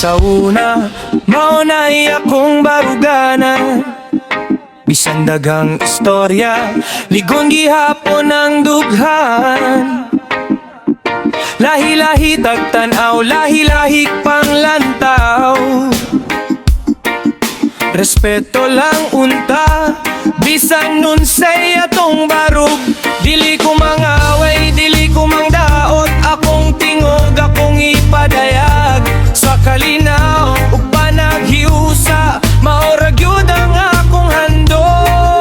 sa una, maunay akong barugana. Bisan daghang istorya, ligon gihapon ang dughan. Lahi-lahi tagtanaw, lahi-lahi panglantaw. Respeto lang unta, bisan nun say atong barug. Dili ko mangaway, dili ko mangdaot, akong tingog, akong ipadayag. Sa kalinaw, ug panaghiusa, maorag yun ang akong handog.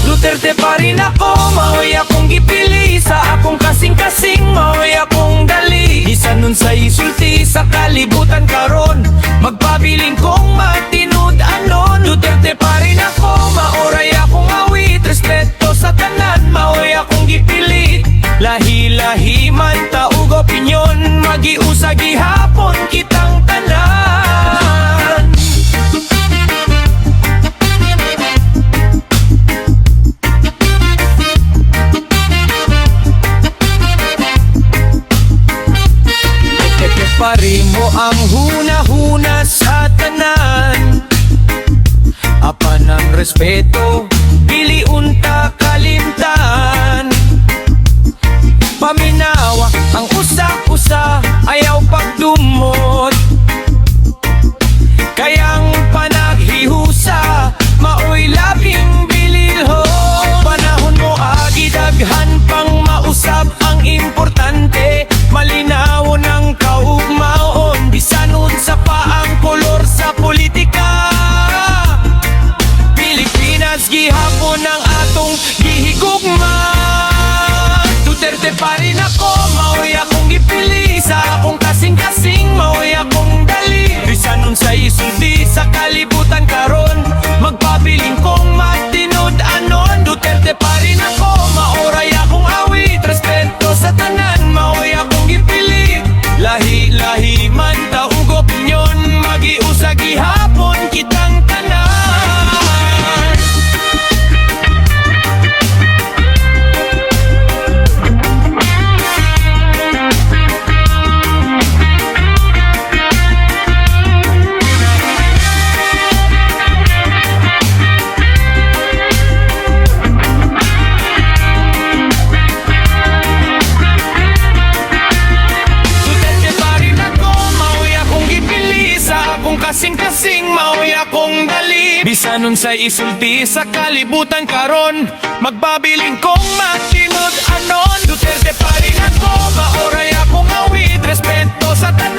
Duterte pa rin ako, maoy akong gipili. Sa akong kasing-kasing, maoy akong dali. Bisan nun sa isulti, sa kalibutan karon, magpabiling kong matinud anon. Duterte pa rin ako, maoray akong awit. Respeto sa tanan, maoy akong gipilit. Lahi-lahi man taug opinyon, magiusa gihapon kitang tanan. Pari mo ang huna-huna sa tanan, apan ang respeto, pili unta kalimtan. Paminawa ang usa-usa, ayaw pagdumot. Kayang panaghihusa, maoy labing bililhon. Panahon mo agidaghan pang mausap, ang importante malinawon ang kaugmaon. Bisan unsa pa ang kolor sa politika, Pilipinas gihapon ang atong gihigugma. Duterte pa rin ako, maoy akong gipili. Sa akong kasing-kasing, maoy akong dali. Bisan unsa isulti sa kalibutan karon, magpabiling kong matinud anon. Duterte pa rin ako, maoray akong awit. Respeto sa tanan, maoy akong gipili. Lahi-lahi man taug opinyon, magiusa gihapon kitang tanan. Kasing-kasing, maoy akong dali. Bisan nun sa isulti sa kalibutan karon, magbabiling kong matinud anon. Duterte pa rin ako, maoray akong awit. Respeto sa tanan,